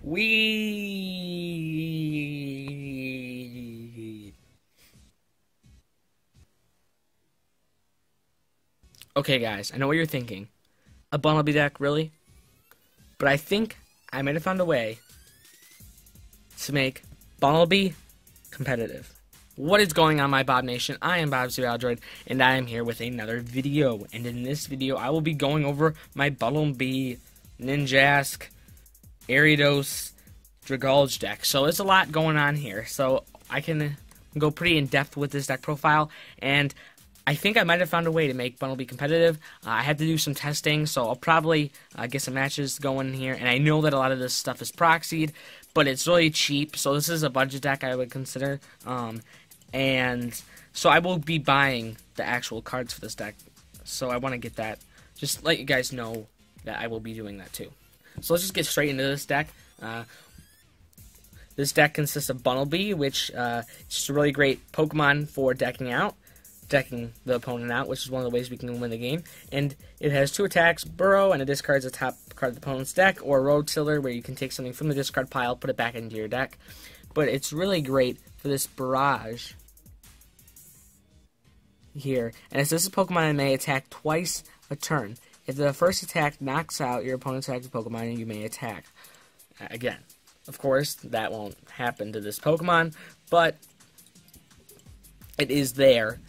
We. Okay, guys, I know what you're thinking. A Bunnelby deck, really? But I think I might have found a way to make Bunnelby competitive. What is going on, my Bob Nation? I am Bob Android, and I am here with another video. And in this video, I will be going over my Bunnelby, Ninjask, Ariados, Dragulge deck. So there's a lot going on here. So I can go pretty in depth with this deck profile, and I think I might have found a way to make Bunnelby competitive. I had to do some testing, so I'll probably get some matches going here. And I know that a lot of this stuff is proxied, but it's really cheap. So this is a budget deck I would consider. And so I will be buying the actual cards for this deck. So I want to get that. Just let you guys know that I will be doing that too. So let's just get straight into this deck. This deck consists of Bunnelby, which is just a really great Pokemon for decking the opponent out, which is one of the ways we can win the game. And it has 2 attacks, Burrow, and it discards the top card of the opponent's deck, or Road Tiller, where you can take something from the discard pile, put it back into your deck. But it's really great for this Barrage here. And it says this Pokemon may attack twice a turn. If the first attack knocks out your opponent's active Pokemon, you may attack again. Of course, that won't happen to this Pokemon, but it is there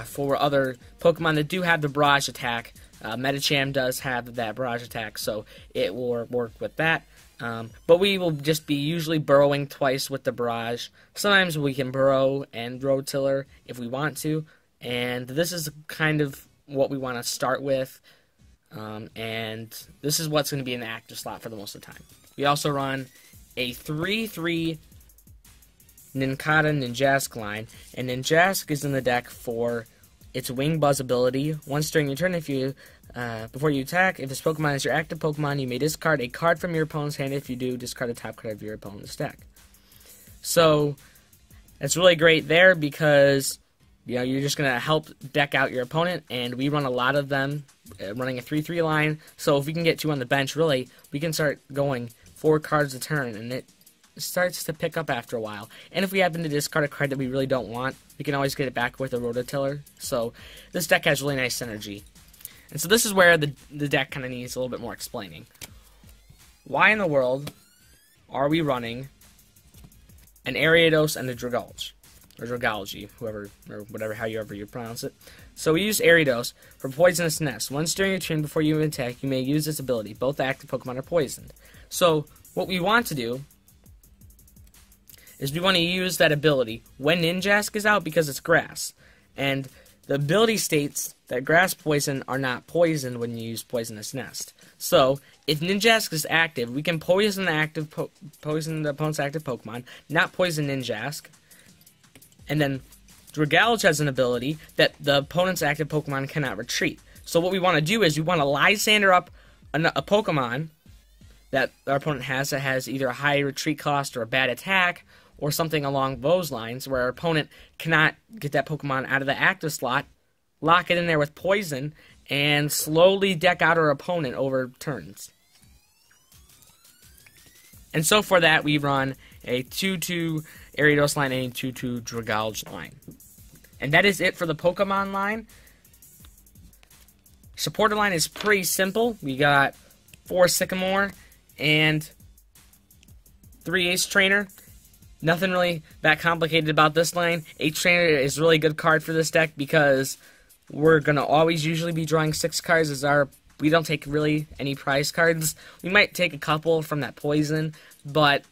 for other Pokemon that do have the Barrage attack. Medicham does have that Barrage attack, so it will work with that. But we will just be usually burrowing twice with the Barrage. Sometimes we can burrow and Road Tiller if we want to, and this is kind of what we want to start with. And this is what's going to be in the active slot for the most of the time. We also run a 3/3 Nincada Ninjask line, and Ninjask is in the deck for its Wing Buzz ability. Once during your turn, if you before you attack, if this Pokemon is your active Pokemon, you may discard a card from your opponent's hand. If you do, discard the top card of your opponent's deck. So it's really great there because you're just gonna help deck out your opponent, and we run a lot of them, running a 3/3 line. So if we can get 2 on the bench, really, we can start going 4 cards a turn, and it starts to pick up after a while. And if we happen to discard a card that we really don't want, we can always get it back with a Rototiller. So this deck has really nice synergy. And so this is where the deck kind of needs a little bit more explaining. Why in the world are we running an Ariados and a Dragulge? Or Dragulge, whoever, or whatever, however you pronounce it. So we use Ariados for Poisonous Nest. Once during your turn before you attack, you may use this ability. Both active Pokemon are poisoned. So what we want to do is we want to use that ability when Ninjask is out because it's grass. And the ability states that grass poison are not poisoned when you use Poisonous Nest. So if Ninjask is active, we can poison the opponent's active Pokemon, not poison Ninjask. And then Dragulge has an ability that the opponent's active Pokemon cannot retreat. So what we want to do is we want to Lysander up a Pokemon that our opponent has that has either a high retreat cost or a bad attack or something along those lines where our opponent cannot get that Pokemon out of the active slot, lock it in there with poison, and slowly deck out our opponent over turns. And so for that, we run a 2/2 Ariados line and a 2/2 Dragulge line. And that is it for the Pokemon line. Supporter line is pretty simple. We got 4 Sycamore and 3 Ace Trainer. Nothing really that complicated about this line. Ace Trainer is a really good card for this deck because we're going to always usually be drawing 6 cards as we don't take really any prize cards. We might take a couple from that poison, but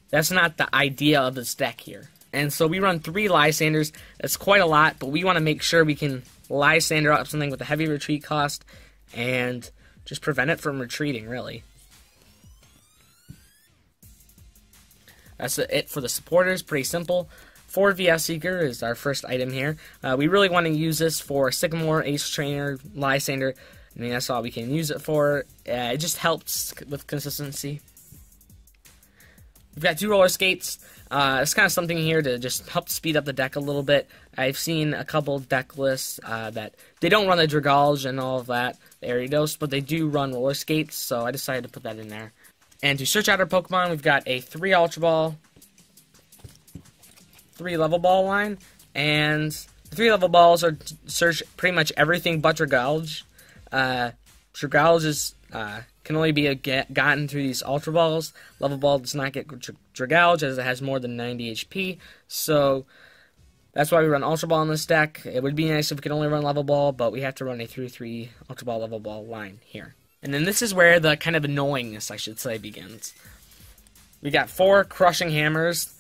that's not the idea of this deck here. And so we run 3 Lysanders. That's quite a lot, but we want to make sure we can Lysander up something with a heavy retreat cost and just prevent it from retreating, really. That's it for the supporters. Pretty simple. 4 VS Seeker is our first item here. We really want to use this for Sycamore, Ace Trainer, Lysander. I mean, that's all we can use it for. It just helps with consistency. We've got 2 Roller Skates. It's kind of something here to just help speed up the deck a little bit. I've seen a couple deck lists that they don't run the Dragulge and all of that, the Ariados, but they do run Roller Skates, so I decided to put that in there. And to search out our Pokemon, we've got a 3 Ultra Ball, 3 Level Ball line, and the 3 Level Balls are search pretty much everything but Dragalge. Dragalge is can only be gotten through these Ultra Balls. Level Ball does not get Dragalge as it has more than 90 HP, so that's why we run Ultra Ball in this deck. It would be nice if we could only run Level Ball, but we have to run a 3-3 Ultra Ball Level Ball line here. And then this is where the kind of annoyingness, I should say, begins. We got 4 Crushing Hammers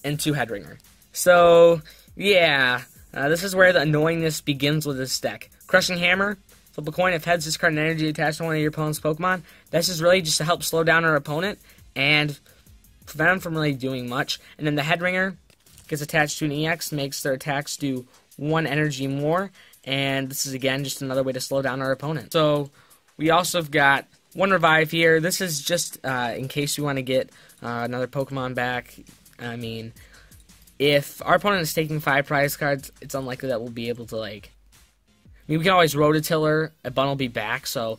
and 2 Headringer. So, yeah, this is where the annoyingness begins with this deck. Crushing Hammer, flip a coin. If heads, discard an energy attached to one of your opponent's Pokemon. This is really just to help slow down our opponent and prevent them from really doing much. And then the Headringer gets attached to an EX, makes their attacks do 1 energy more. And this is, again, just another way to slow down our opponent. So, we also have got 1 Revive here. This is just in case you want to get another Pokemon back. I mean, if our opponent is taking 5 prize cards, it's unlikely that we'll be able to, like... I mean, we can always Rototiller a Bunnelby back, so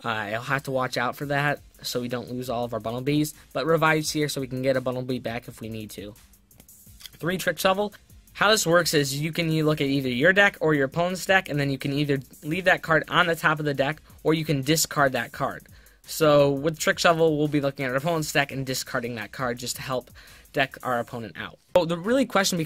I'll have to watch out for that so we don't lose all of our Bunnelbys. But Revive's here so we can get a Bunnelby back if we need to. 3 Trick Shovel. How this works is you can look at either your deck or your opponent's deck, and then you can either leave that card on the top of the deck, or you can discard that card. So with Trick Shovel, we'll be looking at our opponent's deck and discarding that card just to help deck our opponent out. So the question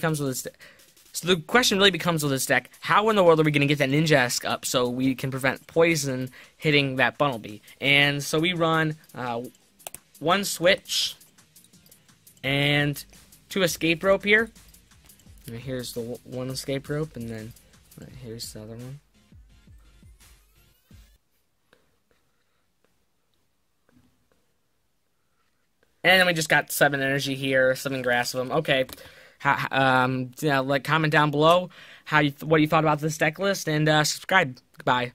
really becomes with this deck, how in the world are we going to get that Ninjask up so we can prevent poison hitting that Bunnelby? And so we run 1 Switch and 2 Escape Rope here. And here's the 1 Escape Rope, and then here's the other one. And then we just got 7 energy here, 7 Grass of them. Okay, comment down below what you thought about this deck list, and subscribe. Goodbye.